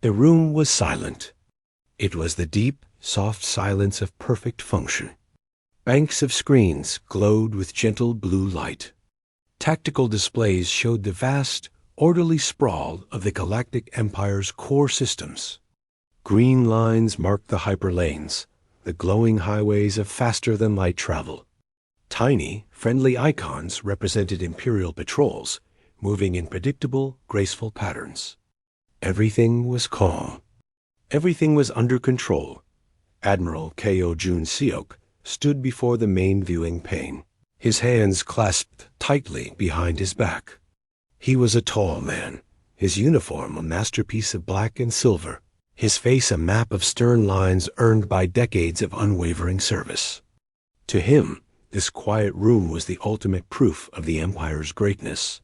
The room was silent. It was the deep, soft silence of perfect function. Banks of screens glowed with gentle blue light. Tactical displays showed the vast, orderly sprawl of the Galactic Empire's core systems. Green lines marked the hyperlanes, the glowing highways of faster-than-light travel. Tiny, friendly icons represented Imperial patrols, moving in predictable, graceful patterns. Everything was calm. Everything was under control. Admiral Ko Jun Seok stood before the main viewing pane, his hands clasped tightly behind his back. He was a tall man, his uniform a masterpiece of black and silver, his face a map of stern lines earned by decades of unwavering service. To him, this quiet room was the ultimate proof of the Empire's greatness.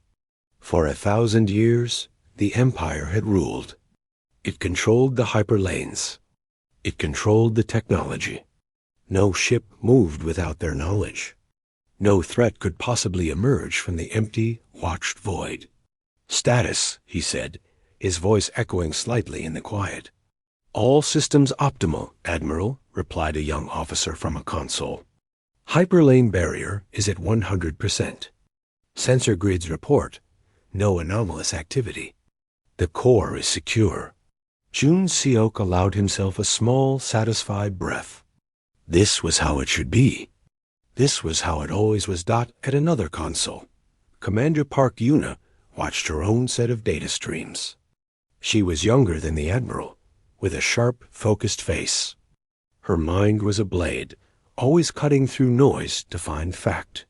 For 1,000 years, the Empire had ruled. It controlled the hyperlanes. It controlled the technology. No ship moved without their knowledge. No threat could possibly emerge from the empty, watched void. "Status," he said, his voice echoing slightly in the quiet. "All systems optimal, Admiral," replied a young officer from a console. "Hyperlane barrier is at 100%. Sensor grids report no anomalous activity. The core is secure." Jun Seok allowed himself a small, satisfied breath. This was how it should be. This was how it always was. At another console, Commander Park Yuna watched her own set of data streams. She was younger than the Admiral, with a sharp, focused face. Her mind was a blade, always cutting through noise to find fact.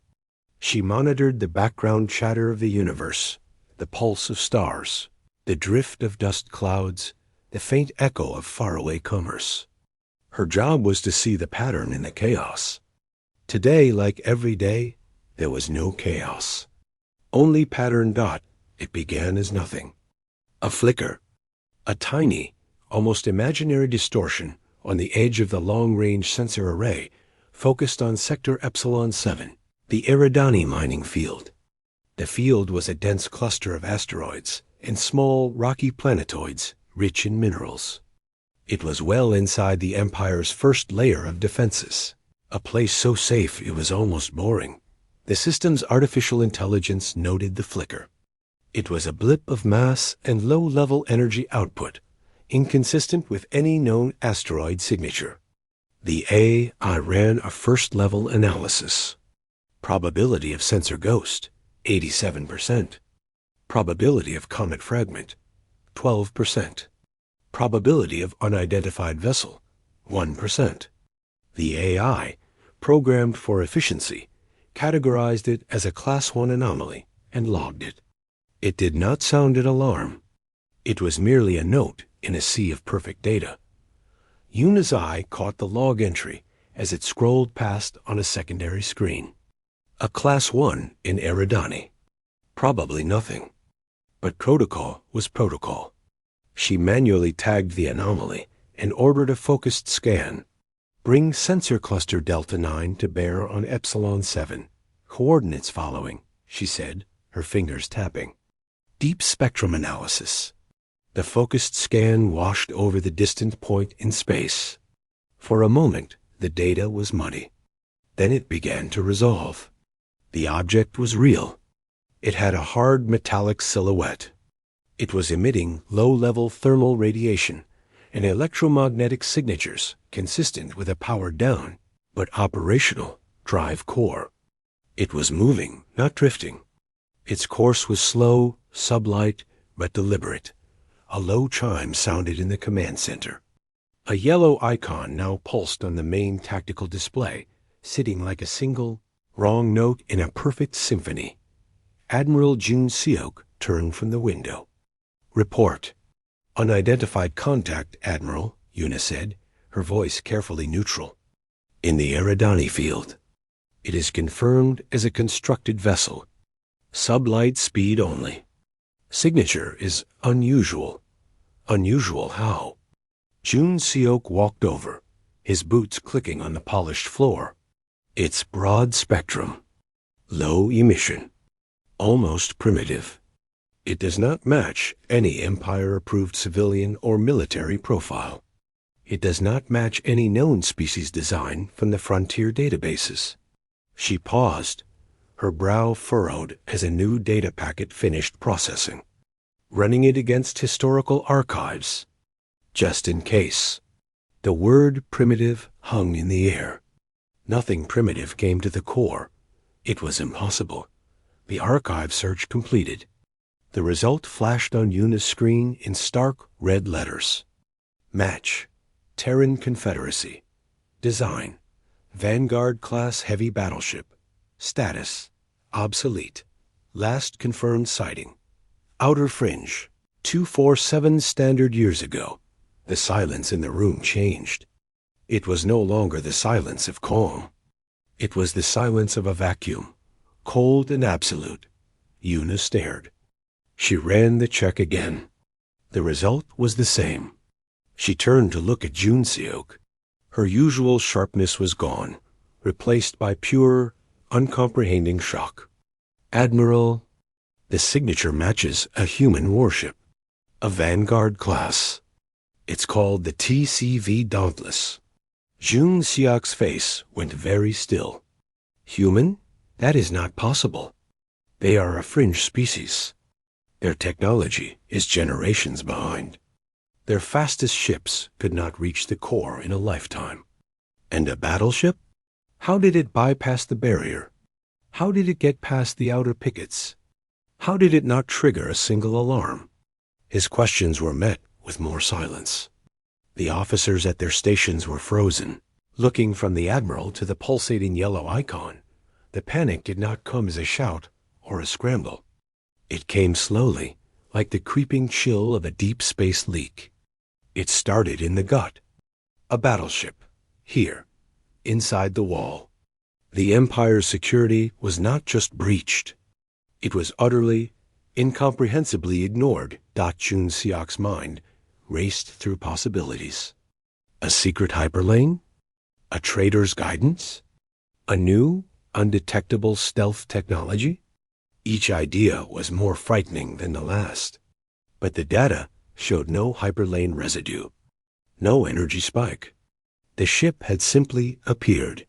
She monitored the background chatter of the universe, the pulse of stars, the drift of dust clouds, the faint echo of faraway commerce. Her job was to see the pattern in the chaos. Today, like every day, there was no chaos. Only pattern. It began as nothing. A flicker. A tiny, almost imaginary distortion on the edge of the long-range sensor array focused on Sector Epsilon 7, the Eridani mining field. The field was a dense cluster of asteroids and small, rocky planetoids rich in minerals. It was well inside the Empire's first layer of defenses, a place so safe it was almost boring. The system's artificial intelligence noted the flicker. It was a blip of mass and low-level energy output, inconsistent with any known asteroid signature. The AI ran a first-level analysis. Probability of sensor ghost, 87%. Probability of comet fragment, 12%. Probability of unidentified vessel, 1%. The AI, programmed for efficiency, categorized it as a Class 1 anomaly and logged it. It did not sound an alarm. It was merely a note in a sea of perfect data. Yuna's eye caught the log entry as it scrolled past on a secondary screen. A Class 1 in Eridani. Probably nothing. But protocol was protocol. She manually tagged the anomaly and ordered a focused scan. "Bring sensor cluster Delta 9 to bear on Epsilon 7. Coordinates following," she said, her fingers tapping. Deep spectrum analysis. The focused scan washed over the distant point in space. For a moment, the data was muddy. Then it began to resolve. The object was real. It had a hard metallic silhouette. It was emitting low-level thermal radiation and electromagnetic signatures consistent with a powered-down, but operational, drive core. It was moving, not drifting. Its course was slow, sublight, but deliberate. A low chime sounded in the command center. A yellow icon now pulsed on the main tactical display, sitting like a single, wrong note in a perfect symphony. Admiral Jun Seok turned from the window. "Report. Unidentified contact, Admiral," Yuna said, her voice carefully neutral. "In the Eridani field. It is confirmed as a constructed vessel. Sublight speed only. Signature is unusual." "Unusual how?" Jun Seok walked over, his boots clicking on the polished floor. "It's broad spectrum. Low emission. Almost primitive. It does not match any Empire-approved civilian or military profile. It does not match any known species design from the frontier databases. She paused, her brow furrowed as a new data packet finished processing, running it against historical archives. Just in case. The word primitive hung in the air. Nothing primitive came to the core. It was impossible. The archive search completed. The result flashed on Yuna's screen in stark red letters. Match. Terran Confederacy. Design. Vanguard-class heavy battleship. Status. Obsolete. Last confirmed sighting. Outer fringe. 247 standard years ago. The silence in the room changed. It was no longer the silence of calm. It was the silence of a vacuum, cold and absolute. Yuna stared. She ran the check again. The result was the same. She turned to look at Junseok. Her usual sharpness was gone, replaced by pure, uncomprehending shock. Admiral, the signature matches a human warship, a Vanguard class. It's called the TCV Dauntless. Junseok's face went very still. Human? That is not possible. They are a fringe species. Their technology is generations behind. Their fastest ships could not reach the core in a lifetime. And a battleship? How did it bypass the barrier? How did it get past the outer pickets? How did it not trigger a single alarm? His questions were met with more silence. The officers at their stations were frozen, looking from the admiral to the pulsating yellow icon. The panic did not come as a shout or a scramble. It came slowly, like the creeping chill of a deep space leak. It started in the gut. A battleship, here, inside the wall. The Empire's security was not just breached. It was utterly, incomprehensibly ignored. Junseok's mind raced through possibilities. A secret hyperlane? A traitor's guidance? A new, undetectable stealth technology? Each idea was more frightening than the last. But the data showed no hyperlane residue, no energy spike. The ship had simply appeared.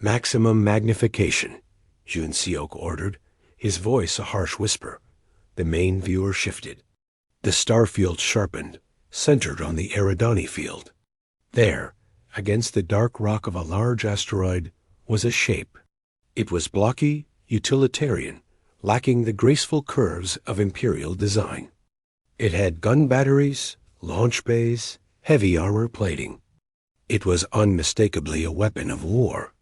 Maximum magnification, Junseok ordered, his voice a harsh whisper. The main viewer shifted. The star field sharpened, centered on the Eridani field. There, against the dark rock of a large asteroid, was a shape. It was blocky, utilitarian, lacking the graceful curves of imperial design. It had gun batteries, launch bays, heavy armor plating. It was unmistakably a weapon of war.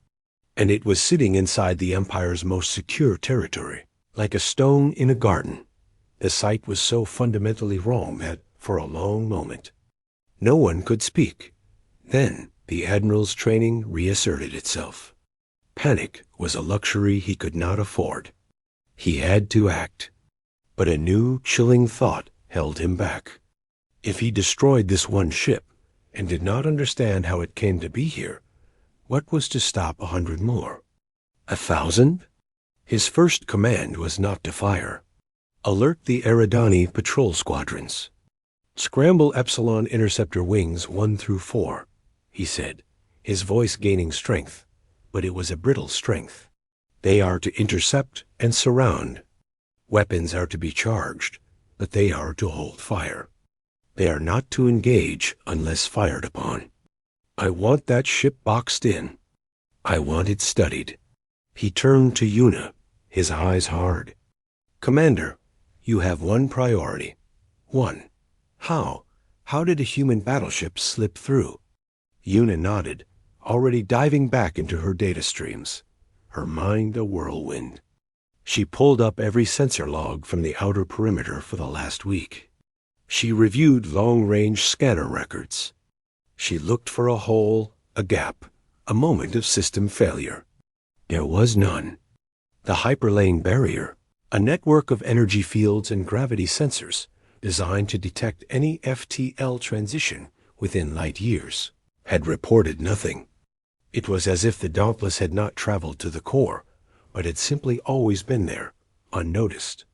And it was sitting inside the Empire's most secure territory, like a stone in a garden. The sight was so fundamentally wrong that, for a long moment, no one could speak. Then the Admiral's training reasserted itself. Panic was a luxury he could not afford. He had to act. But a new, chilling thought held him back. If he destroyed this one ship and did not understand how it came to be here, what was to stop 100 more? 1,000? His first command was not to fire. Alert the Eridani patrol squadrons. Scramble Epsilon Interceptor Wings 1 through 4, he said, his voice gaining strength, but it was a brittle strength. They are to intercept and surround. Weapons are to be charged, but they are to hold fire. They are not to engage unless fired upon. I want that ship boxed in. I want it studied. He turned to Yuna, his eyes hard. Commander, you have one priority. One. How? How did a human battleship slip through? Yuna nodded, already diving back into her data streams, her mind a whirlwind. She pulled up every sensor log from the outer perimeter for the last week. She reviewed long-range scanner records. She looked for a hole, a gap, a moment of system failure. There was none. The hyperlane barrier, a network of energy fields and gravity sensors designed to detect any FTL transition within light years, had reported nothing. It was as if the Dauntless had not traveled to the core, but had simply always been there, unnoticed.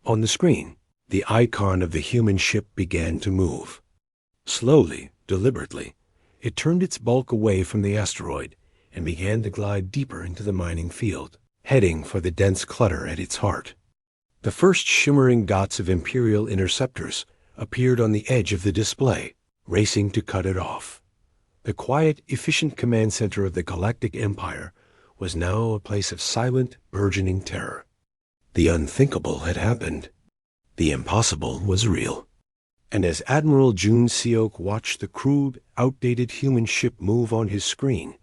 On the screen, The icon of the human ship began to move. Slowly, deliberately, it turned its bulk away from the asteroid and began to glide deeper into the mining field, heading for the dense clutter at its heart. The first shimmering dots of Imperial interceptors appeared on the edge of the display, racing to cut it off. The quiet, efficient command center of the Galactic Empire was now a place of silent, burgeoning terror. The unthinkable had happened. The impossible was real. And as Admiral Jun Seok watched the crude, outdated human ship move on his screen,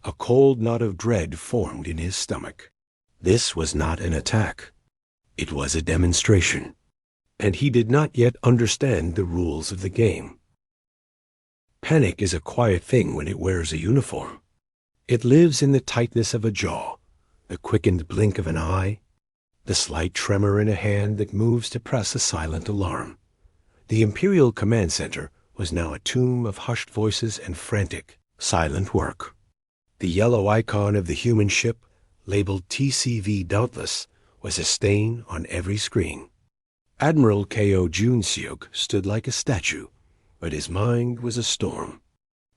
a cold knot of dread formed in his stomach. This was not an attack. It was a demonstration. And he did not yet understand the rules of the game. Panic is a quiet thing when it wears a uniform. It lives in the tightness of a jaw, the quickened blink of an eye, the slight tremor in a hand that moves to press a silent alarm. The Imperial Command Center was now a tomb of hushed voices and frantic, silent work. The yellow icon of the human ship, labeled TCV Dauntless, was a stain on every screen. Admiral Ko Jun Seok stood like a statue, but his mind was a storm.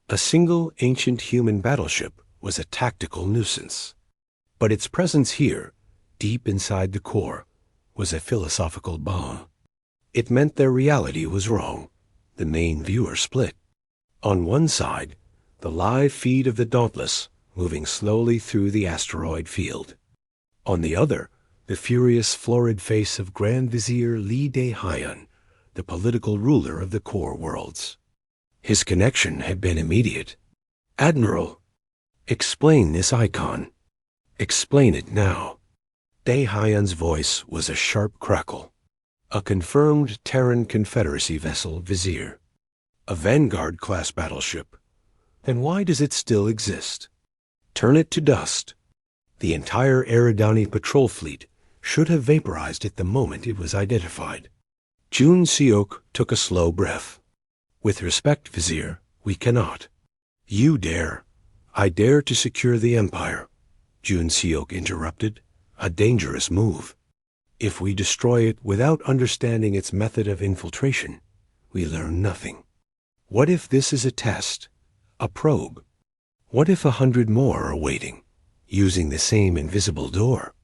A single ancient human battleship was a tactical nuisance. But its presence here, deep inside the core, was a philosophical bomb. It meant their reality was wrong. The main viewer split. On one side, the live feed of the Dauntless, moving slowly through the asteroid field. On the other, the furious, florid face of Grand Vizier Li Daihan, the political ruler of the core worlds. His connection had been immediate. "Admiral, explain this icon. Explain it now." Daihan's voice was a sharp crackle. "A confirmed Terran Confederacy vessel, Vizier. A Vanguard-class battleship. Then why does it still exist? Turn it to dust. The entire Eridani patrol fleet should have vaporized it the moment it was identified." Jun Seok took a slow breath. "With respect, Vizier, we cannot." "You dare. I dare to secure the Empire," Jun Seok interrupted. "A dangerous move. If we destroy it without understanding its method of infiltration, we learn nothing. What if this is a test, a probe? What if 100 more are waiting, using the same invisible door?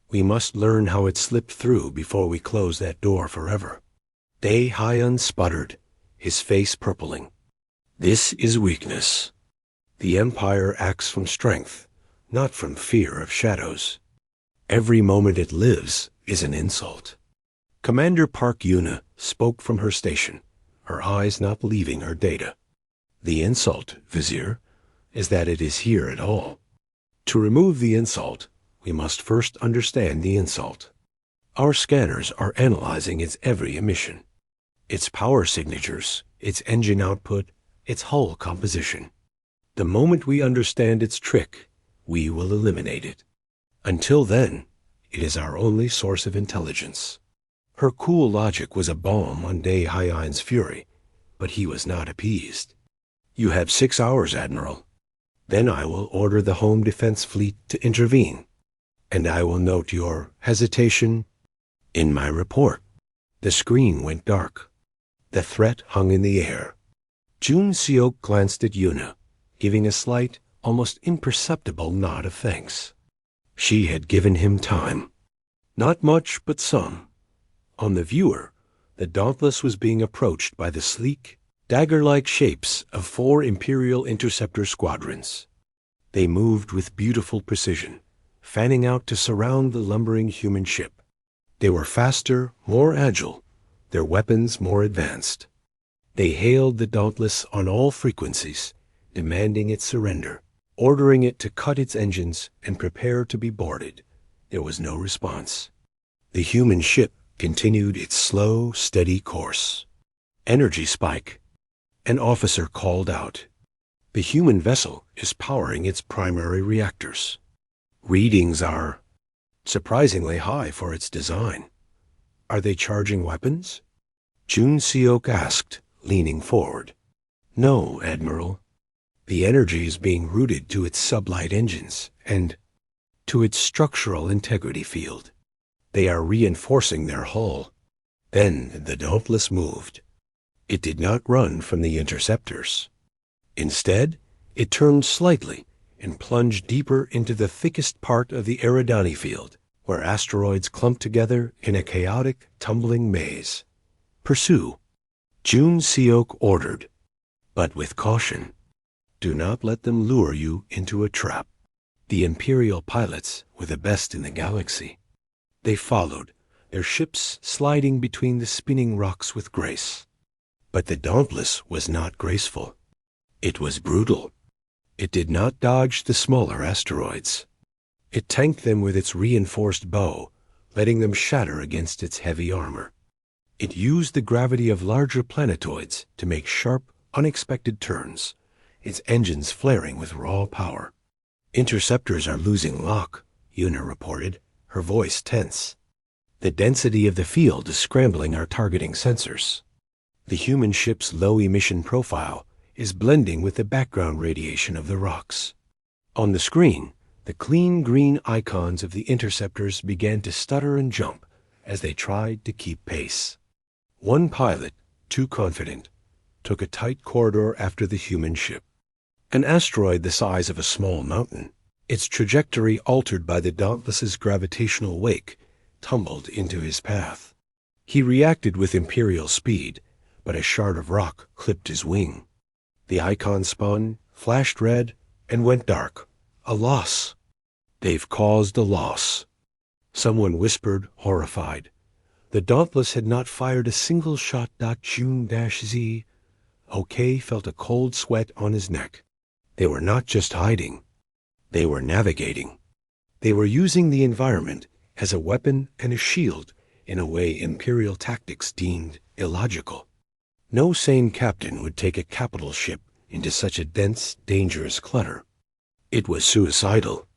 We must learn how it slipped through before we close that door forever." Daihan sputtered, his face purpling. "This is weakness. The Empire acts from strength, not from fear of shadows. Every moment it lives is an insult." Commander Park Yuna spoke from her station, her eyes not leaving her data. "The insult, Vizier, is that it is here at all. To remove the insult, we must first understand the insult. Our scanners are analyzing its every emission, its power signatures, its engine output, its hull composition. The moment we understand its trick, we will eliminate it. Until then, it is our only source of intelligence." Her cool logic was a balm on Daihan's fury, but he was not appeased. "You have 6 hours, Admiral. Then I will order the Home Defense Fleet to intervene, and I will note your hesitation in my report." The screen went dark. The threat hung in the air. Jun Seok glanced at Yuna, giving a slight, almost imperceptible nod of thanks. She had given him time. Not much, but some. On the viewer, the Dauntless was being approached by the sleek, dagger-like shapes of 4 Imperial interceptor squadrons. They moved with beautiful precision, fanning out to surround the lumbering human ship. They were faster, more agile, their weapons more advanced. They hailed the Dauntless on all frequencies, demanding its surrender, ordering it to cut its engines and prepare to be boarded. There was no response. The human ship continued its slow, steady course. Energy spike. An officer called out. "The human vessel is powering its primary reactors. Readings are surprisingly high for its design. Are they charging weapons?" Jun Seok asked, leaning forward. "No, Admiral. The energy is being routed to its sublight engines and to its structural integrity field. They are reinforcing their hull. Then the Dauntless moved. It did not run from the interceptors. Instead, it turned slightly and plunged deeper into the thickest part of the Eridani field, where asteroids clumped together in a chaotic, tumbling maze. Pursue, Jun Seok ordered, but with caution. Do not let them lure you into a trap. The Imperial pilots were the best in the galaxy. They followed, their ships sliding between the spinning rocks with grace. But the Dauntless was not graceful. It was brutal. It did not dodge the smaller asteroids. It tanked them with its reinforced bow, letting them shatter against its heavy armor. It used the gravity of larger planetoids to make sharp, unexpected turns, its engines flaring with raw power. Interceptors are losing lock, Yuna reported, her voice tense. The density of the field is scrambling our targeting sensors. The human ship's low emission profile is blending with the background radiation of the rocks. On the screen, the clean green icons of the interceptors began to stutter and jump as they tried to keep pace. One pilot, too confident, took a tight corridor after the human ship. An asteroid the size of a small mountain, its trajectory altered by the Dauntless's gravitational wake, tumbled into his path. He reacted with Imperial speed, but a shard of rock clipped his wing. The icon spun, flashed red, and went dark. A loss. They've caused a loss. Someone whispered, horrified. The Dauntless had not fired a single shot. Jun-Z. OK felt a cold sweat on his neck. They were not just hiding. They were navigating. They were using the environment as a weapon and a shield in a way Imperial tactics deemed illogical. No sane captain would take a capital ship into such a dense, dangerous clutter. It was suicidal.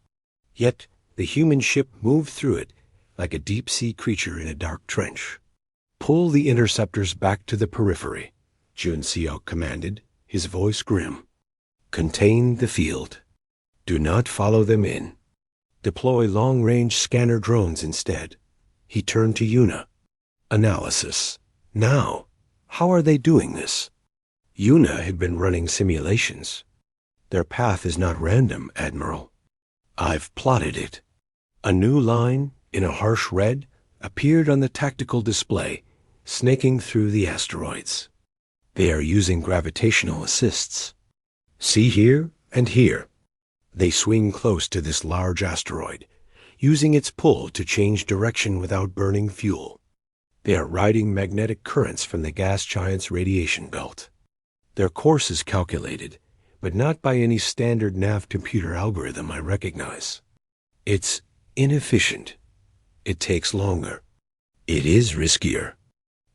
Yet the human ship moved through it like a deep-sea creature in a dark trench. Pull the interceptors back to the periphery, Jun Seok commanded, his voice grim. Contain the field. Do not follow them in. Deploy long-range scanner drones instead. He turned to Yuna. Analysis. Now. How are they doing this? Yuna had been running simulations. Their path is not random, Admiral. I've plotted it. A new line, in a harsh red, appeared on the tactical display, snaking through the asteroids. They are using gravitational assists. See here and here. They swing close to this large asteroid, using its pull to change direction without burning fuel. They are riding magnetic currents from the gas giant's radiation belt. Their course is calculated, but not by any standard nav computer algorithm I recognize. It's inefficient. It takes longer. It is riskier.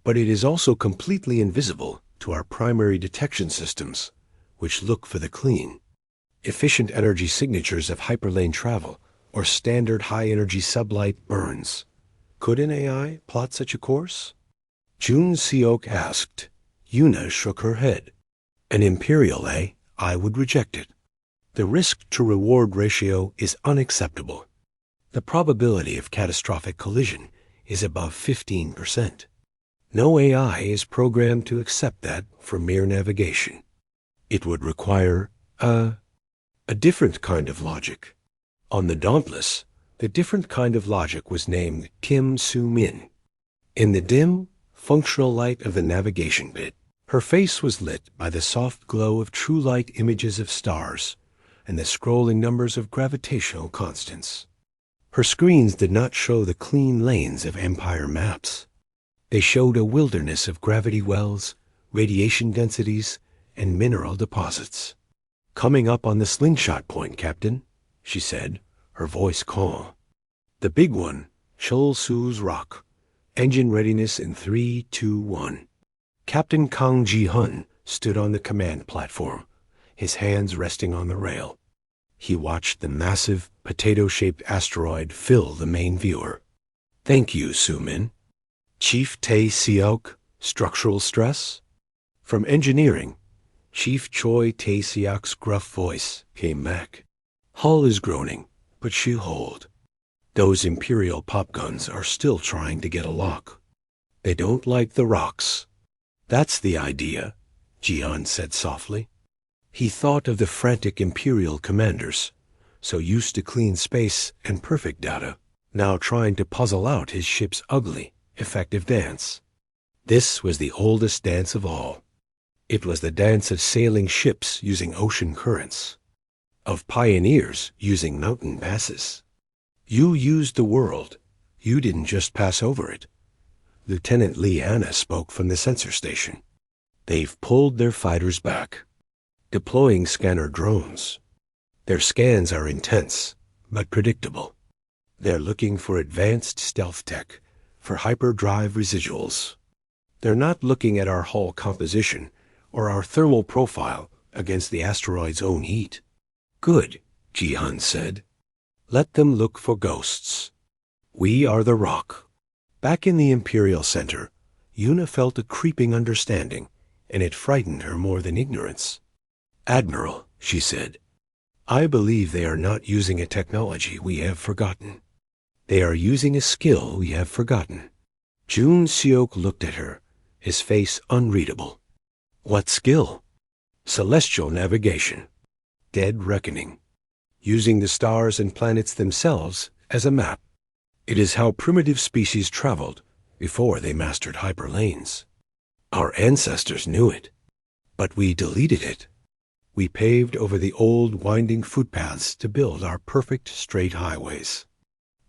But it is also completely invisible to our primary detection systems, which look for the clean, efficient energy signatures of hyperlane travel or standard high-energy sublight burns. Could an AI plot such a course? Jun Seok asked. Yuna shook her head. An Imperial AI would reject it. The risk-to-reward ratio is unacceptable. The probability of catastrophic collision is above 15%. No AI is programmed to accept that for mere navigation. It would require a different kind of logic. On the Dauntless, the different kind of logic was named Kim Soo-min. In the dim, functional light of the navigation bit, her face was lit by the soft glow of true light images of stars and the scrolling numbers of gravitational constants. Her screens did not show the clean lanes of Empire maps. They showed a wilderness of gravity wells, radiation densities, and mineral deposits. Coming up on the slingshot point, Captain, she said, her voice calm. The big one, Chol Su's Rock. Engine readiness in 3, 2, 1. Captain Kang Ji-hun stood on the command platform, his hands resting on the rail. He watched the massive, potato-shaped asteroid fill the main viewer. Thank you, Soo-min. Chief Tae Seok, structural stress? From engineering, Chief Choi Tae Seok's gruff voice came back. Hull is groaning, but she'll hold. Those Imperial pop guns are still trying to get a lock. They don't like the rocks. That's the idea, Jihan said softly. He thought of the frantic Imperial commanders, so used to clean space and perfect data, now trying to puzzle out his ship's ugly, effective dance. This was the oldest dance of all. It was the dance of sailing ships using ocean currents, of pioneers using mountain passes. You used the world. You didn't just pass over it. Lieutenant Lee Hanna spoke from the sensor station. They've pulled their fighters back, deploying scanner drones. Their scans are intense, but predictable. They're looking for advanced stealth tech, for hyperdrive residuals. They're not looking at our hull composition or our thermal profile against the asteroid's own heat. Good, Jihan said. Let them look for ghosts. We are the rock. Back in the Imperial Center, Yuna felt a creeping understanding, and it frightened her more than ignorance. Admiral, she said, I believe they are not using a technology we have forgotten. They are using a skill we have forgotten. Jun Seok looked at her, his face unreadable. What skill? Celestial navigation. Dead reckoning. Using the stars and planets themselves as a map. It is how primitive species traveled before they mastered hyperlanes. Our ancestors knew it, but we deleted it. We paved over the old winding footpaths to build our perfect straight highways.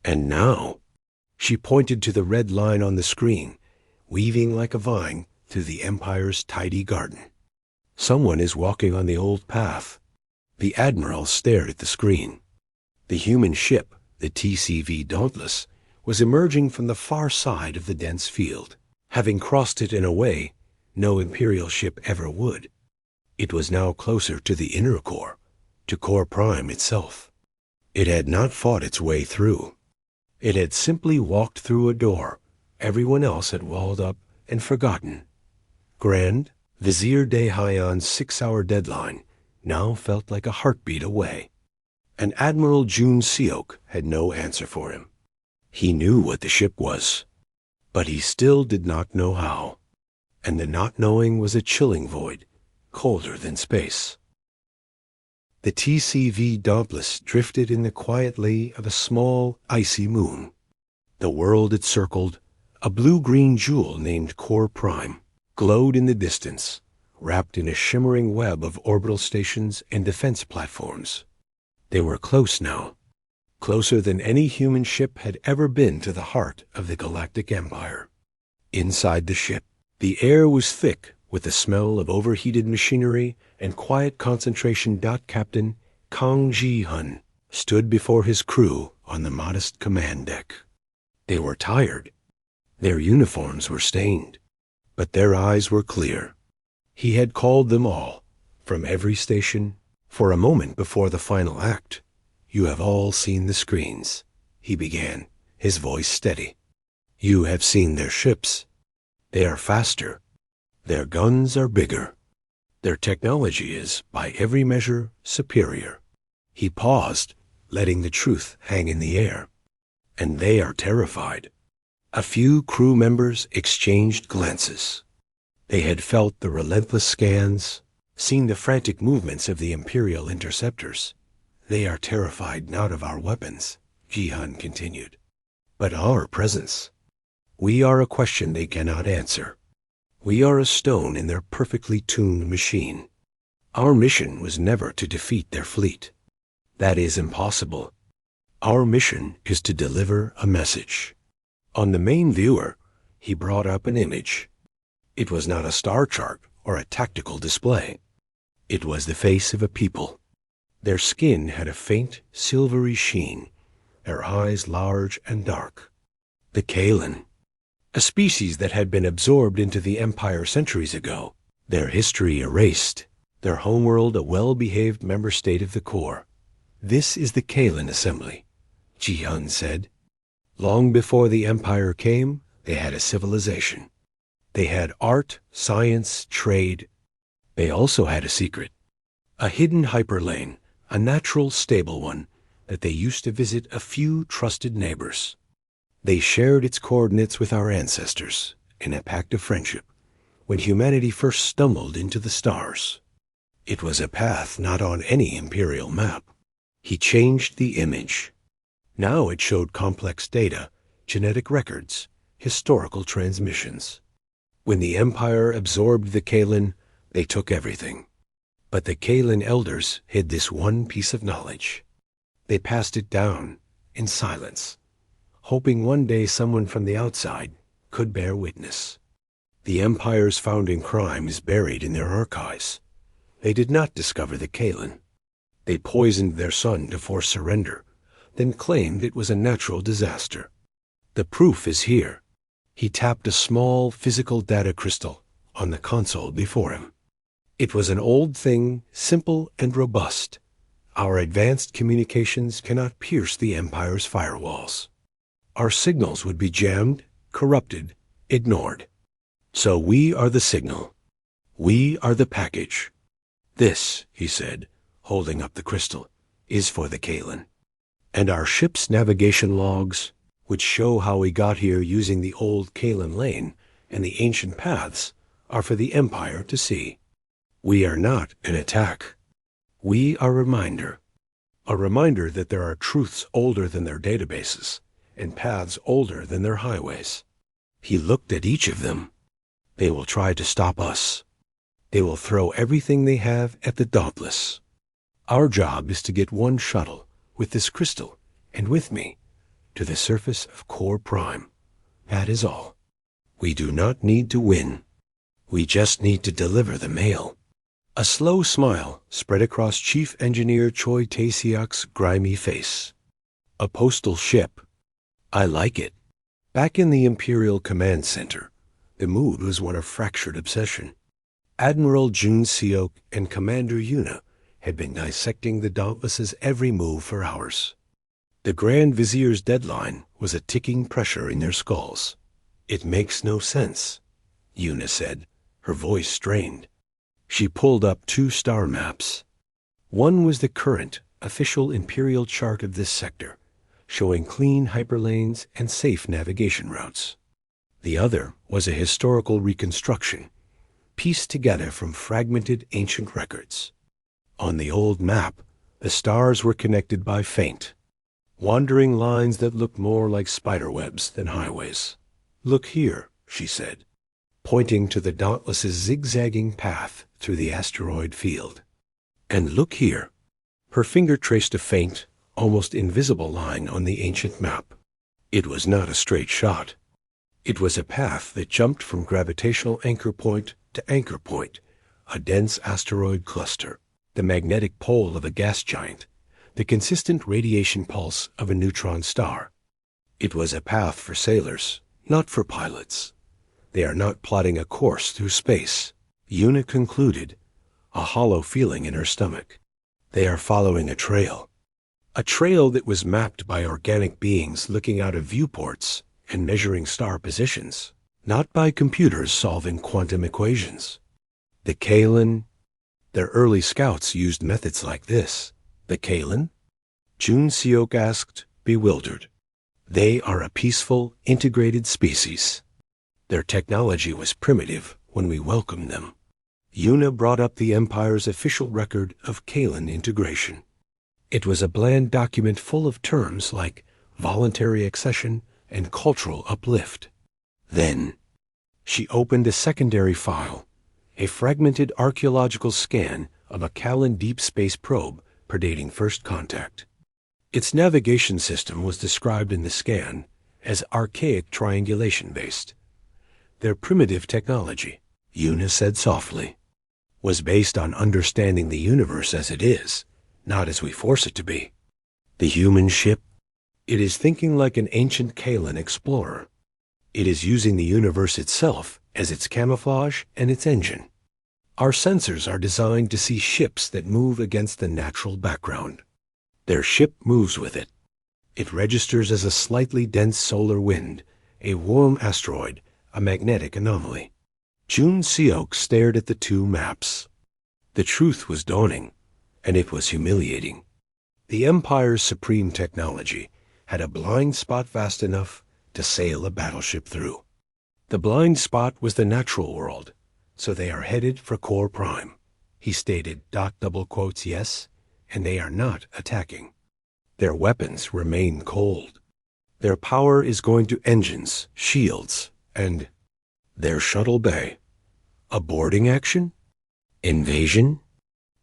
And now, she pointed to the red line on the screen, weaving like a vine through the Empire's tidy garden. Someone is walking on the old path. The Admiral stared at the screen. The human ship, the TCV Dauntless, was emerging from the far side of the dense field, having crossed it in a way no Imperial ship ever would. It was now closer to the inner core, to Core Prime itself. It had not fought its way through. It had simply walked through a door everyone else had walled up and forgotten. Grand, Vizier Daehyon's 6-hour deadline now felt like a heartbeat away. And Admiral Jun Seok had no answer for him. He knew what the ship was, but he still did not know how. And the not knowing was a chilling void, colder than space. The TCV Dauntless drifted in the quiet lee of a small, icy moon. The world it circled, a blue-green jewel named Core Prime, glowed in the distance, wrapped in a shimmering web of orbital stations and defense platforms. They were close now, closer than any human ship had ever been to the heart of the Galactic Empire. Inside the ship, the air was thick with the smell of overheated machinery, and quiet concentration. Captain Kang Ji-hun stood before his crew on the modest command deck. They were tired. Their uniforms were stained, but their eyes were clear. He had called them all, from every station, for a moment before the final act. You have all seen the screens, he began, his voice steady. You have seen their ships. They are faster. Their guns are bigger. Their technology is, by every measure, superior. He paused, letting the truth hang in the air. And they are terrified. A few crew members exchanged glances. They had felt the relentless scans, seen the frantic movements of the Imperial interceptors. They are terrified not of our weapons, Ji-hun continued, but our presence. We are a question they cannot answer. We are a stone in their perfectly tuned machine. Our mission was never to defeat their fleet. That is impossible. Our mission is to deliver a message. On the main viewer, he brought up an image. It was not a star chart or a tactical display. It was the face of a people. Their skin had a faint, silvery sheen, their eyes large and dark. The Kalan, a species that had been absorbed into the Empire centuries ago, their history erased, their homeworld a well-behaved member state of the Core. This is the Kalan Assembly, Ji-hun said. Long before the Empire came, they had a civilization. They had art, science, trade. They also had a secret, a hidden hyperlane, a natural, stable one that they used to visit a few trusted neighbors. They shared its coordinates with our ancestors, in a pact of friendship when humanity first stumbled into the stars. It was a path not on any imperial map. He changed the image. Now it showed complex data, genetic records, historical transmissions. When the Empire absorbed the Kaelin, they took everything. But the Kaelin elders hid this one piece of knowledge. They passed it down in silence, hoping one day someone from the outside could bear witness. The Empire's founding crime is buried in their archives. They did not discover the Kaelin. They poisoned their sun to force surrender, then claimed it was a natural disaster. The proof is here. He tapped a small physical data crystal on the console before him. It was an old thing, simple and robust. Our advanced communications cannot pierce the Empire's firewalls. Our signals would be jammed, corrupted, ignored. So we are the signal. We are the package. This, he said, holding up the crystal, is for the Kaelin. And our ship's navigation logs, which show how we got here using the old Kaelin lane and the ancient paths, are for the Empire to see. We are not an attack. We are a reminder that there are truths older than their databases and paths older than their highways. He looked at each of them. They will try to stop us. They will throw everything they have at the Dauntless. Our job is to get one shuttle with this crystal and with me to the surface of Core Prime. That is all. We do not need to win. We just need to deliver the mail. A slow smile spread across Chief Engineer Choi Tae-siak's grimy face. A postal ship. I like it. Back in the Imperial Command Center, the mood was one of fractured obsession. Admiral Jun Seok and Commander Yuna had been dissecting the Dauntless's every move for hours. The Grand Vizier's deadline was a ticking pressure in their skulls. It makes no sense, Yuna said, her voice strained. She pulled up 2 star maps. One was the current, official Imperial chart of this sector, showing clean hyperlanes and safe navigation routes. The other was a historical reconstruction, pieced together from fragmented ancient records. On the old map, the stars were connected by faint, wandering lines that looked more like spiderwebs than highways. Look here, she said, pointing to the Dauntless's zigzagging path through the asteroid field. And look here. Her finger traced a faint, almost invisible line on the ancient map. It was not a straight shot. It was a path that jumped from gravitational anchor point to anchor point, a dense asteroid cluster, the magnetic pole of a gas giant, the consistent radiation pulse of a neutron star. It was a path for sailors, not for pilots. They are not plotting a course through space, Yuna concluded, a hollow feeling in her stomach. They are following a trail that was mapped by organic beings looking out of viewports and measuring star positions, not by computers solving quantum equations. The Kaelin, their early scouts used methods like this. The Kaelin? Jun Seok asked, bewildered. They are a peaceful, integrated species. Their technology was primitive when we welcomed them. Yuna brought up the Empire's official record of Kaelin integration. It was a bland document full of terms like voluntary accession and cultural uplift. Then, she opened a secondary file, a fragmented archaeological scan of a Kaelin deep space probe predating first contact. Its navigation system was described in the scan as archaic triangulation-based. Their primitive technology, Yuna said softly, was based on understanding the universe as it is, not as we force it to be. The human ship, it is thinking like an ancient Kaelin explorer. It is using the universe itself as its camouflage and its engine. Our sensors are designed to see ships that move against the natural background. Their ship moves with it. It registers as a slightly dense solar wind, a warm asteroid, a magnetic anomaly. Jun Seok stared at the 2 maps. The truth was dawning, and it was humiliating. The Empire's supreme technology had a blind spot vast enough to sail a battleship through. The blind spot was the natural world, so they are headed for Core Prime. He stated, "Yes, and they are not attacking. Their weapons remain cold. Their power is going to engines, shields, and their shuttle bay. A boarding action? Invasion?"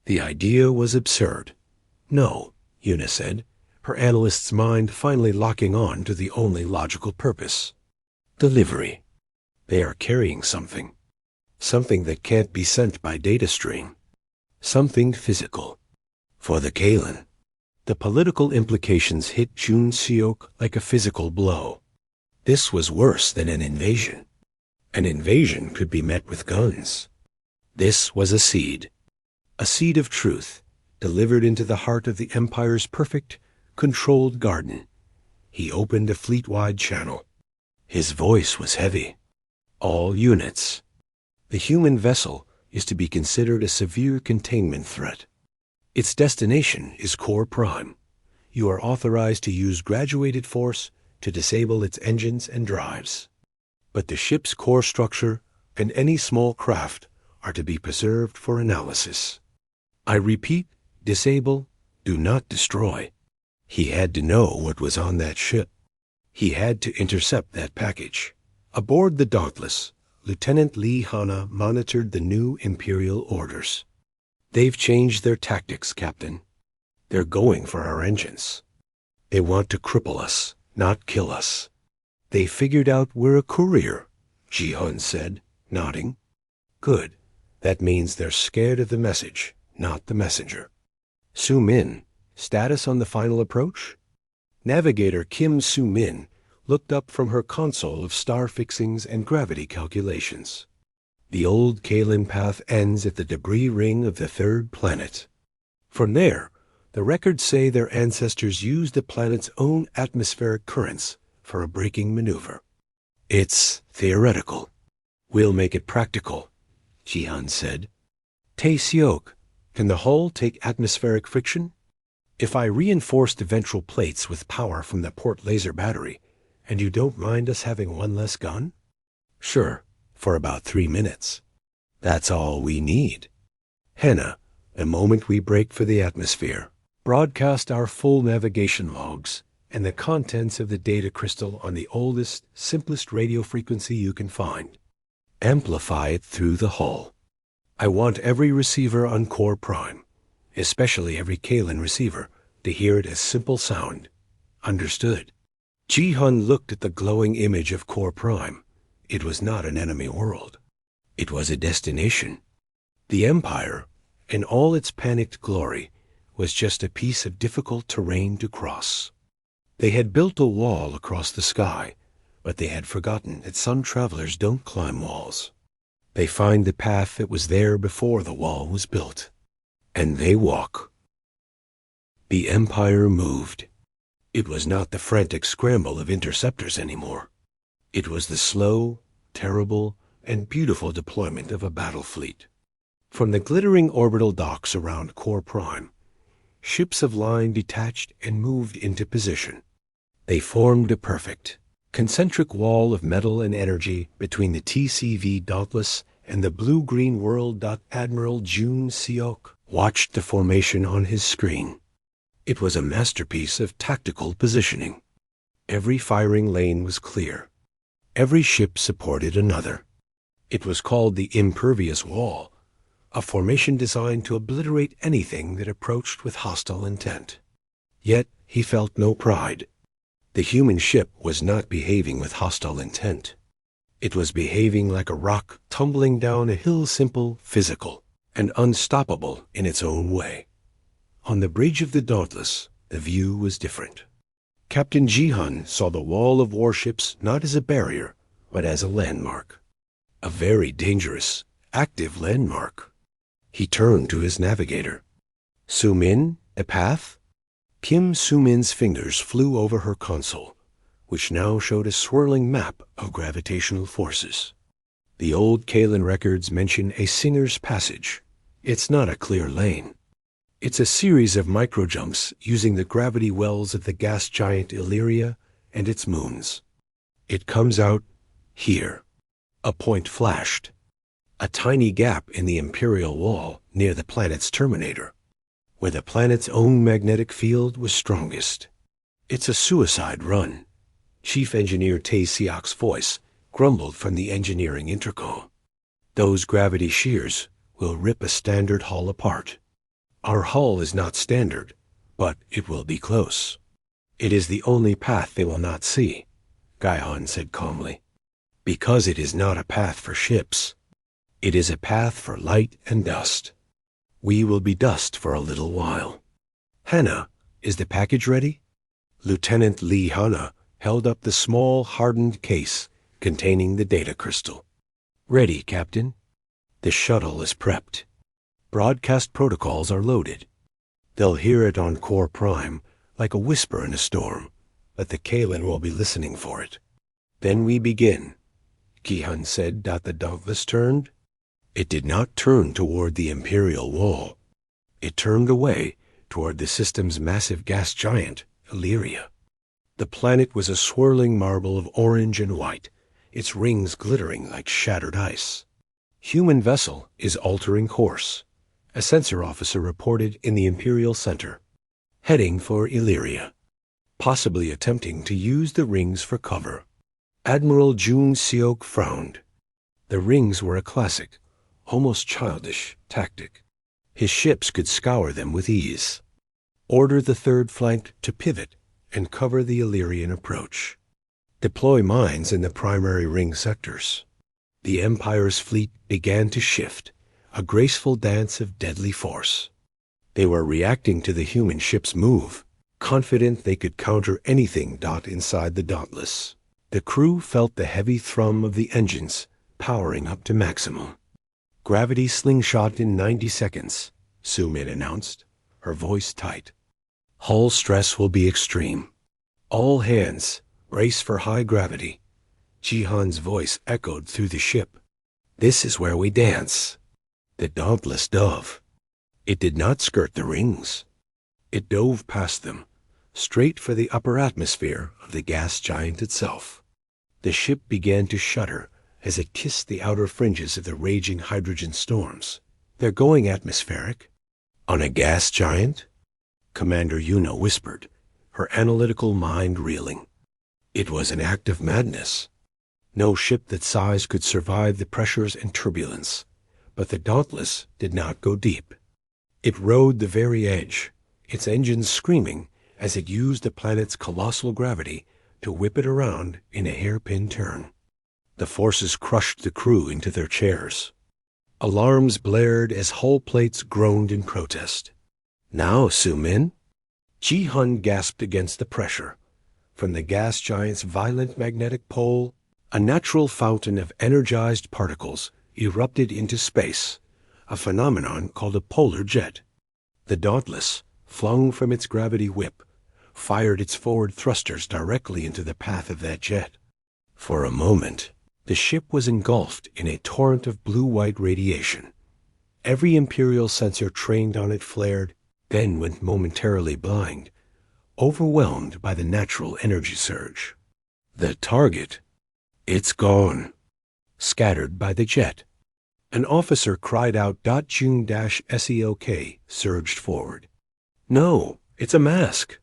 The idea was absurd. "No," Una said, her analyst's mind finally locking on to the only logical purpose. Delivery. They are carrying something. Something that can't be sent by data stream. Something physical. For the Kalen. The political implications hit Jun Seok like a physical blow. This was worse than an invasion. An invasion could be met with guns. This was a seed of truth, delivered into the heart of the Empire's perfect, controlled garden. He opened a fleet-wide channel. His voice was heavy. All units. The human vessel is to be considered a severe containment threat. Its destination is Core Prime. You are authorized to use graduated force to disable its engines and drives. But the ship's core structure and any small craft are to be preserved for analysis. I repeat, disable, do not destroy. He had to know what was on that ship. He had to intercept that package. Aboard the Dauntless, Lieutenant Lee Hanna monitored the new Imperial orders. "They've changed their tactics, Captain. They're going for our engines. They want to cripple us, not kill us. They figured out we're a courier," Ji-hun said, nodding. "Good. That means they're scared of the message, not the messenger." Su-min, status on the final approach? Navigator Kim Su-min looked up from her console of star fixings and gravity calculations. The old Kalen path ends at the debris ring of the third planet. From there, the records say their ancestors used the planet's own atmospheric currents for a braking maneuver. It's theoretical. We'll make it practical, Ji-hun said. Tae-seok, can the hull take atmospheric friction? If I reinforce the ventral plates with power from the port laser battery, and you don't mind us having one less gun? Sure, for about 3 minutes. That's all we need. Henna, the moment we break for the atmosphere, broadcast our full navigation logs and the contents of the data crystal on the oldest, simplest radio frequency you can find. Amplify it through the hull. I want every receiver on Core Prime, especially every Kalen receiver, to hear it as simple sound. Understood. Ji-hun looked at the glowing image of Core Prime. It was not an enemy world. It was a destination. The Empire, in all its panicked glory, was just a piece of difficult terrain to cross. They had built a wall across the sky, but they had forgotten that some travelers don't climb walls. They find the path that was there before the wall was built, and they walk. The Empire moved. It was not the frantic scramble of interceptors anymore. It was the slow, terrible, and beautiful deployment of a battle fleet. From the glittering orbital docks around Core Prime, ships of line detached and moved into position. They formed a perfect, concentric wall of metal and energy between the TCV Dauntless and the blue-green world. Admiral Jun Seok watched the formation on his screen. It was a masterpiece of tactical positioning. Every firing lane was clear. Every ship supported another. It was called the impervious wall, a formation designed to obliterate anything that approached with hostile intent. Yet he felt no pride. The human ship was not behaving with hostile intent. It was behaving like a rock tumbling down a hill, simple, physical, and unstoppable in its own way. On the bridge of the Dauntless, the view was different. Captain Ji-hun saw the wall of warships not as a barrier, but as a landmark. A very dangerous, active landmark. He turned to his navigator. Su-min, a path? Kim Su-min's fingers flew over her console, which now showed a swirling map of gravitational forces. The old Kalen records mention a Singer's Passage. It's not a clear lane. It's a series of microjumps using the gravity wells of the gas giant Illyria and its moons. It comes out here. A point flashed. A tiny gap in the Imperial wall near the planet's terminator, where the planet's own magnetic field was strongest. "It's a suicide run," Chief Engineer Tae Siak's voice grumbled from the engineering intercom. "Those gravity shears will rip a standard hull apart. Our hull is not standard, but it will be close. It is the only path they will not see," Gaihan said calmly. "Because it is not a path for ships. It is a path for light and dust. We will be dust for a little while. Hannah, is the package ready?" Lieutenant Lee Hanna held up the small, hardened case containing the data crystal. "Ready, Captain. The shuttle is prepped. Broadcast protocols are loaded. They'll hear it on Core Prime like a whisper in a storm, but the Kalen will be listening for it. Then we begin." Gihan said. The Dauntless turned. It did not turn toward the Imperial wall. It turned away toward the system's massive gas giant, Illyria. The planet was a swirling marble of orange and white, its rings glittering like shattered ice. "Human vessel is altering course," a sensor officer reported in the Imperial Center. "Heading for Illyria, possibly attempting to use the rings for cover." Admiral Jun Seok frowned. The rings were a classic, almost childish, tactic. His ships could scour them with ease. Order the third flank to pivot and cover the Illyrian approach. Deploy mines in the primary ring sectors. The Empire's fleet began to shift, a graceful dance of deadly force. They were reacting to the human ship's move, confident they could counter anything inside the Dauntless. The crew felt the heavy thrum of the engines powering up to maximum. "Gravity slingshot in 90 seconds, Su Min announced, her voice tight. "Hull stress will be extreme. All hands, brace for high gravity." Jihan's voice echoed through the ship. "This is where we dance." The Dauntless dove. It did not skirt the rings. It dove past them, straight for the upper atmosphere of the gas giant itself. The ship began to shudder as it kissed the outer fringes of the raging hydrogen storms. "They're going atmospheric." "On a gas giant?" Commander Yuna whispered, her analytical mind reeling. It was an act of madness. No ship that size could survive the pressures and turbulence, but the Dauntless did not go deep. It rode the very edge, its engines screaming as it used the planet's colossal gravity to whip it around in a hairpin turn. The forces crushed the crew into their chairs. Alarms blared as hull plates groaned in protest. "Now, Su Min?" Ji-hun gasped against the pressure. From the gas giant's violent magnetic pole, a natural fountain of energized particles erupted into space, a phenomenon called a polar jet. The Dauntless, flung from its gravity whip, fired its forward thrusters directly into the path of that jet. For a moment, the ship was engulfed in a torrent of blue-white radiation. Every Imperial sensor trained on it flared, then went momentarily blind, overwhelmed by the natural energy surge. The target, it's gone, scattered by the jet. An officer cried out. Jun-SEOK surged forward. "No, it's a mask.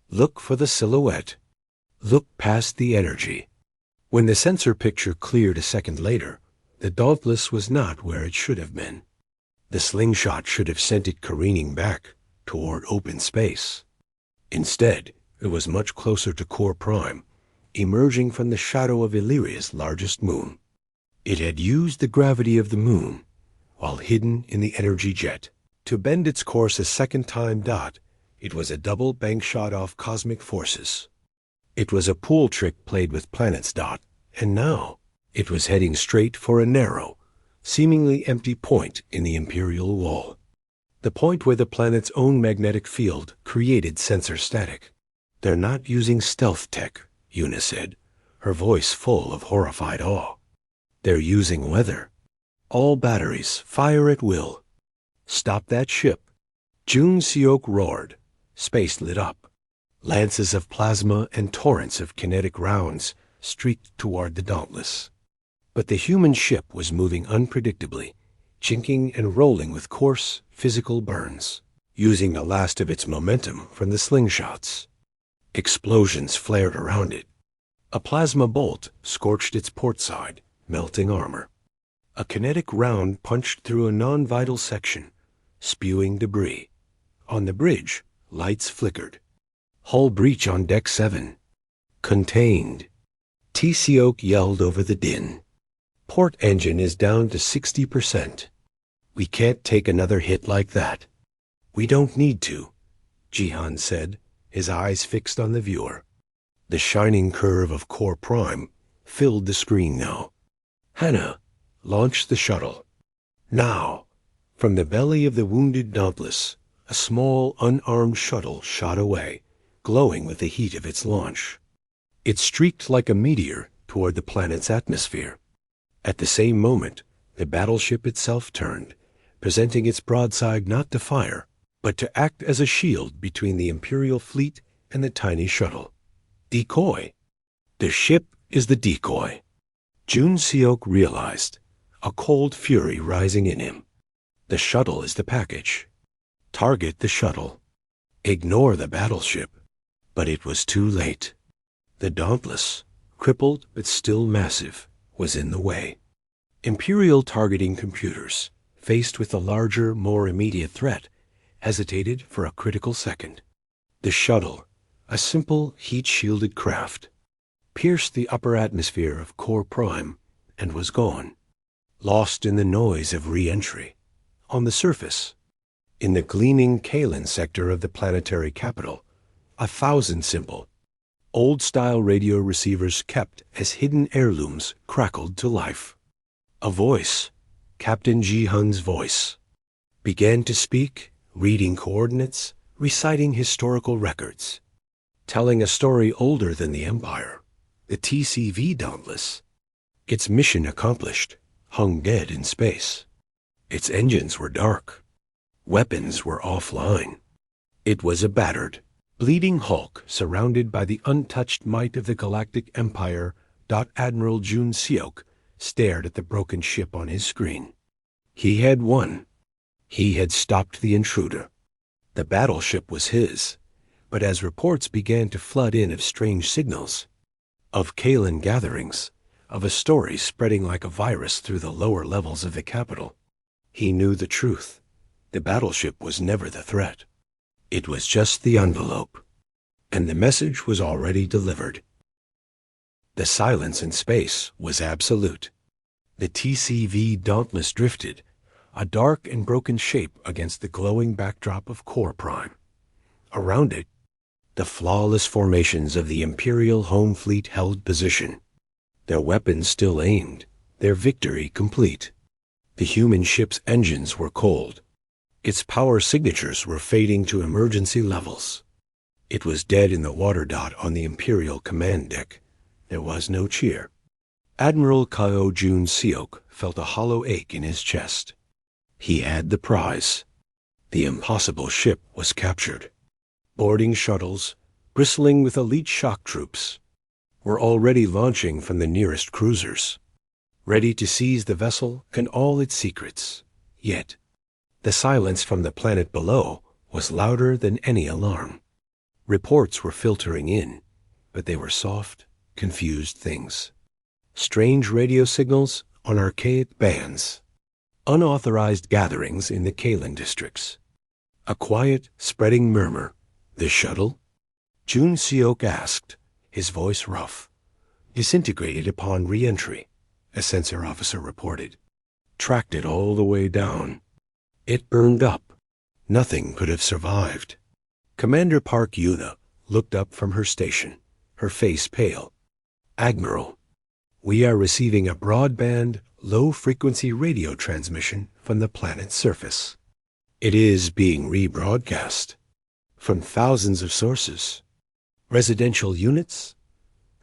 Look for the silhouette. Look past the energy." When the sensor picture cleared a second later, the Dauntless was not where it should have been. The slingshot should have sent it careening back toward open space. Instead, it was much closer to Core Prime, emerging from the shadow of Illyria's largest moon. It had used the gravity of the moon, while hidden in the energy jet, to bend its course a second time. It was a double bank shot off cosmic forces. It was a pool trick played with planets. And now it was heading straight for a narrow, seemingly empty point in the Imperial wall. The point where the planet's own magnetic field created sensor static. "They're not using stealth tech," Yuna said, her voice full of horrified awe. "They're using weather. All batteries, fire at will. Stop that ship." Jun Seok roared. Space lit up. Lances of plasma and torrents of kinetic rounds streaked toward the Dauntless. But the human ship was moving unpredictably, chinking and rolling with coarse, physical burns, using the last of its momentum from the slingshots. Explosions flared around it. A plasma bolt scorched its port side, melting armor. A kinetic round punched through a non-vital section, spewing debris. On the bridge, lights flickered. Hull breach on Deck 7. Contained. T.C. Oak yelled over the din. Port engine is down to 60%. We can't take another hit like that. We don't need to, Jihan said, his eyes fixed on the viewer. The shining curve of Core Prime filled the screen now. Hannah, launch the shuttle. Now. From the belly of the wounded Dauntless, a small, unarmed shuttle shot away, glowing with the heat of its launch. It streaked like a meteor toward the planet's atmosphere. At the same moment, the battleship itself turned, presenting its broadside not to fire, but to act as a shield between the Imperial fleet and the tiny shuttle. Decoy. The ship is the decoy. Jun Seok realized, a cold fury rising in him. The shuttle is the package. Target the shuttle. Ignore the battleship. But it was too late. The Dauntless, crippled but still massive, was in the way. Imperial targeting computers, faced with the larger, more immediate threat, hesitated for a critical second. The shuttle, a simple heat-shielded craft, pierced the upper atmosphere of Core Prime and was gone, lost in the noise of re-entry. On the surface, in the gleaming Kalen sector of the planetary capital, 1,000 simple, old-style radio receivers kept as hidden heirlooms crackled to life. A voice, Captain Ji-hun's voice, began to speak, reading coordinates, reciting historical records, telling a story older than the Empire, the TCV Dauntless. Its mission accomplished, hung dead in space. Its engines were dark. Weapons were offline. It was a battered, bleeding hulk surrounded by the untouched might of the Galactic Empire. Admiral Jun Seok stared at the broken ship on his screen. He had won. He had stopped the intruder. The battleship was his, but as reports began to flood in of strange signals, of Kalen gatherings, of a story spreading like a virus through the lower levels of the capital, he knew the truth. The battleship was never the threat. It was just the envelope, and the message was already delivered. The silence in space was absolute. The TCV Dauntless drifted, a dark and broken shape against the glowing backdrop of Core Prime. Around it, the flawless formations of the Imperial Home Fleet held position, their weapons still aimed, their victory complete. The human ship's engines were cold. Its power signatures were fading to emergency levels. It was dead in the water dot on the Imperial command deck. There was no cheer. Admiral Kao Jun Seok felt a hollow ache in his chest. He had the prize. The impossible ship was captured. Boarding shuttles, bristling with elite shock troops, were already launching from the nearest cruisers, ready to seize the vessel and all its secrets. Yet, the silence from the planet below was louder than any alarm. Reports were filtering in, but they were soft, confused things. Strange radio signals on archaic bands. Unauthorized gatherings in the Kalen districts. A quiet, spreading murmur. The shuttle? Jun Seok asked, his voice rough. Disintegrated upon re-entry, a sensor officer reported. Tracked it all the way down. It burned up. Nothing could have survived. Commander Park Yuna looked up from her station, her face pale. Admiral, we are receiving a broadband, low-frequency radio transmission from the planet's surface. It is being rebroadcast from thousands of sources, residential units,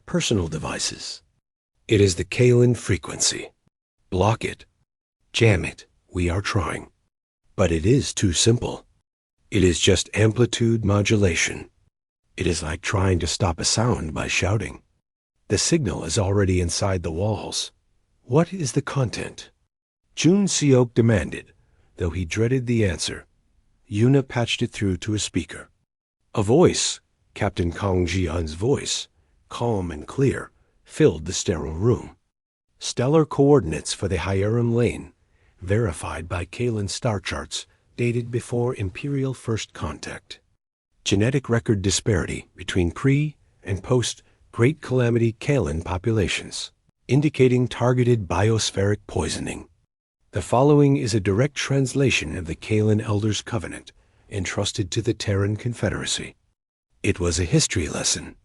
personal devices. It is the Kalen frequency. Block it. Jam it. We are trying. But it is too simple. It is just amplitude modulation. It is like trying to stop a sound by shouting. The signal is already inside the walls. "What is the content?" Jun Seok demanded, though he dreaded the answer. Yuna patched it through to a speaker. A voice, Captain Kong Ji-hun's voice, calm and clear, filled the sterile room. Stellar coordinates for the Hyerim Lane, verified by Kalen star charts dated before Imperial First Contact. Genetic record disparity between pre- and post-Great Calamity Kalen populations, indicating targeted biospheric poisoning. The following is a direct translation of the Kalen Elders' Covenant entrusted to the Terran Confederacy. It was a history lesson,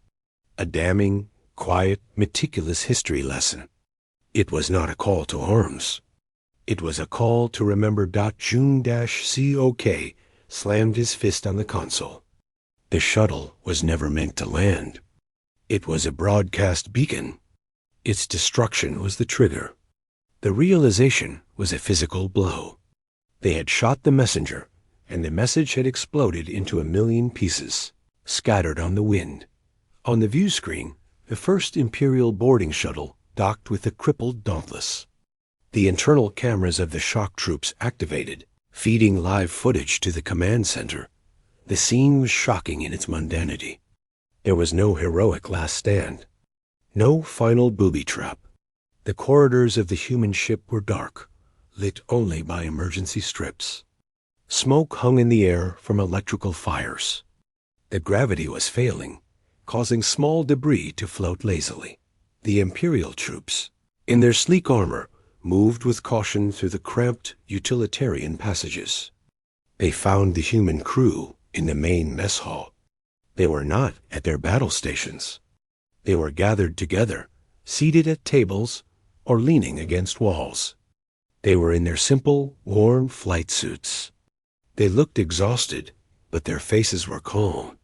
a damning, quiet, meticulous history lesson. It was not a call to arms. It was a call to remember. Jun-Cok slammed his fist on the console. The shuttle was never meant to land. It was a broadcast beacon. Its destruction was the trigger. The realization was a physical blow. They had shot the messenger, and the message had exploded into 1,000,000 pieces, scattered on the wind. On the view screen, the first Imperial boarding shuttle docked with the crippled Dauntless. The internal cameras of the shock troops activated, feeding live footage to the command center. The scene was shocking in its mundanity. There was no heroic last stand, no final booby trap. The corridors of the human ship were dark, lit only by emergency strips. Smoke hung in the air from electrical fires. The gravity was failing, causing small debris to float lazily. The Imperial troops, in their sleek armor, moved with caution through the cramped, utilitarian passages. They found the human crew in the main mess hall. They were not at their battle stations. They were gathered together, seated at tables or leaning against walls. They were in their simple, worn flight suits. They looked exhausted, but their faces were calm.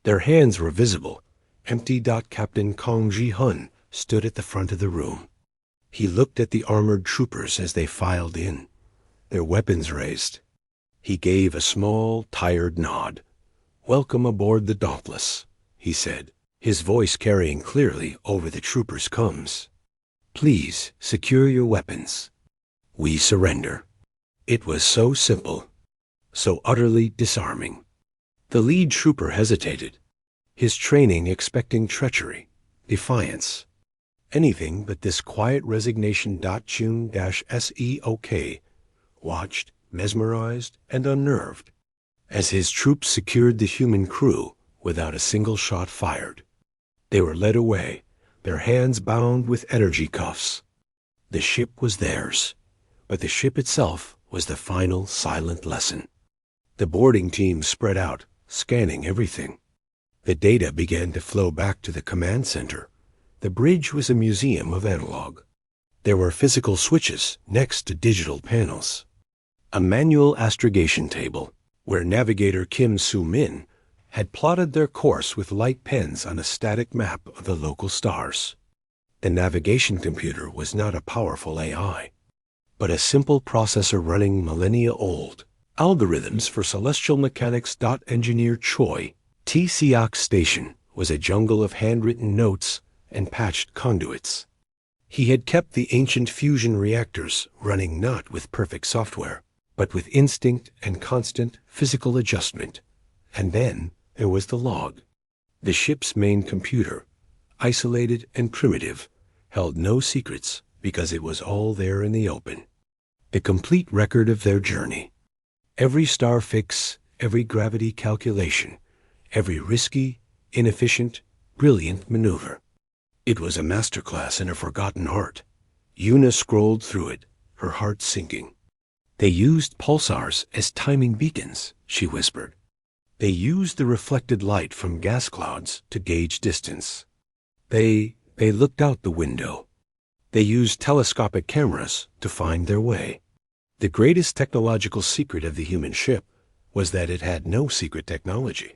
Their hands were visible, empty. Captain Kong Ji-hun stood at the front of the room. He looked at the armored troopers as they filed in, their weapons raised. He gave a small, tired nod. "Welcome aboard the Dauntless," he said, his voice carrying clearly over the troopers' combs. "Please secure your weapons. We surrender." It was so simple, so utterly disarming. The lead trooper hesitated, his training expecting treachery, defiance. Anything but this quiet resignation. Jun-Seok watched, mesmerized and unnerved, as his troops secured the human crew without a single shot fired. They were led away, their hands bound with energy cuffs. The ship was theirs, but the ship itself was the final silent lesson. The boarding team spread out, scanning everything. The data began to flow back to the command center. The bridge was a museum of analog. There were physical switches next to digital panels. A manual astrogation table, where navigator Kim Soo-min had plotted their course with light pens on a static map of the local stars. The navigation computer was not a powerful AI, but a simple processor running millennia-old algorithms for celestial mechanics. Engineer Choi T-Seok Station was a jungle of handwritten notes and patched conduits. He had kept the ancient fusion reactors running not with perfect software, but with instinct and constant physical adjustment. And then there was the log. The ship's main computer, isolated and primitive, held no secrets because it was all there in the open. The complete record of their journey. Every star fix, every gravity calculation, every risky, inefficient, brilliant maneuver. It was a masterclass in a forgotten art. Yuna scrolled through it, her heart sinking. "They used pulsars as timing beacons," she whispered. "They used the reflected light from gas clouds to gauge distance. They looked out the window. They used telescopic cameras to find their way." The greatest technological secret of the human ship was that it had no secret technology.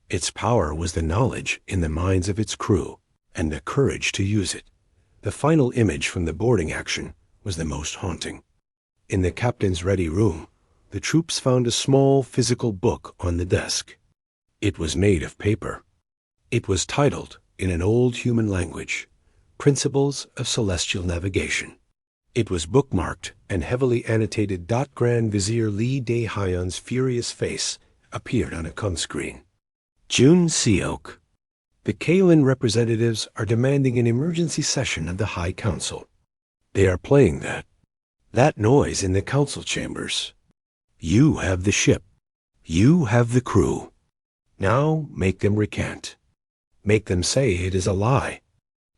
Its power was the knowledge in the minds of its crew and the courage to use it. The final image from the boarding action was the most haunting. In the captain's ready room, the troops found a small physical book on the desk. It was made of paper. It was titled, in an old human language, Principles of Celestial Navigation. It was bookmarked and heavily annotated. Grand Vizier Li Daihan's furious face appeared on a cum screen. Jun Seok. The Kalen representatives are demanding an emergency session of the High Council. They are playing that noise in the council chambers. You have the ship. You have the crew. Now make them recant. Make them say it is a lie.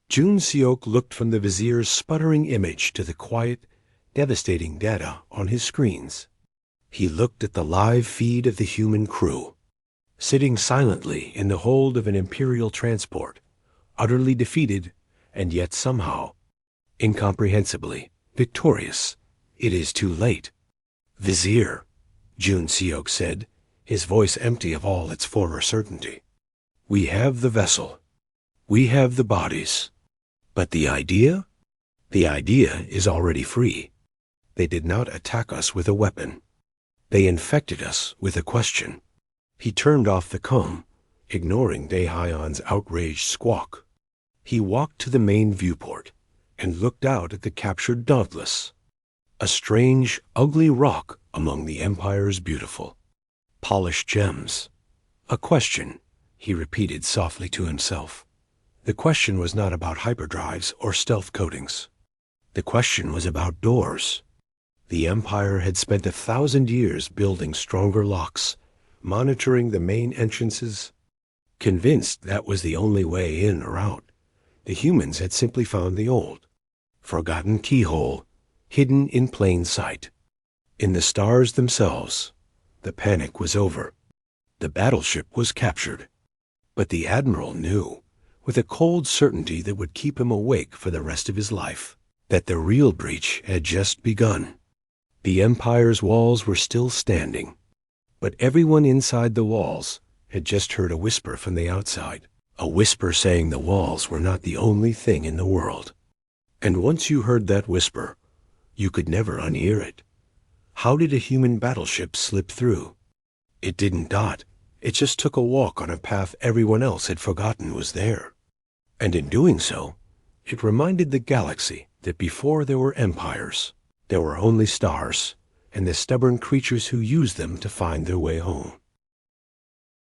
Jun Seok looked from the vizier's sputtering image to the quiet, devastating data on his screens. He looked at the live feed of the human crew, sitting silently in the hold of an imperial transport, utterly defeated and yet somehow, incomprehensibly, victorious. It is too late. Vizier, Jun Seok said, his voice empty of all its former certainty. We have the vessel. We have the bodies. But the idea? The idea is already free. They did not attack us with a weapon. They infected us with a question. He turned off the com, ignoring Daihan's outraged squawk. He walked to the main viewport and looked out at the captured Dauntless, a strange, ugly rock among the Empire's beautiful, polished gems. A question, he repeated softly to himself. The question was not about hyperdrives or stealth coatings. The question was about doors. The Empire had spent 1,000 years building stronger locks, monitoring the main entrances. Convinced that was the only way in or out, the humans had simply found the old, forgotten keyhole, hidden in plain sight. In the stars themselves, the panic was over. The battleship was captured. But the Admiral knew, with a cold certainty that would keep him awake for the rest of his life, that the real breach had just begun. The Empire's walls were still standing, but everyone inside the walls had just heard a whisper from the outside, a whisper saying the walls were not the only thing in the world. And once you heard that whisper, you could never unhear it. How did a human battleship slip through? It didn't. It just took a walk on a path everyone else had forgotten was there. And in doing so, it reminded the galaxy that before there were empires, there were only stars, and the stubborn creatures who used them to find their way home.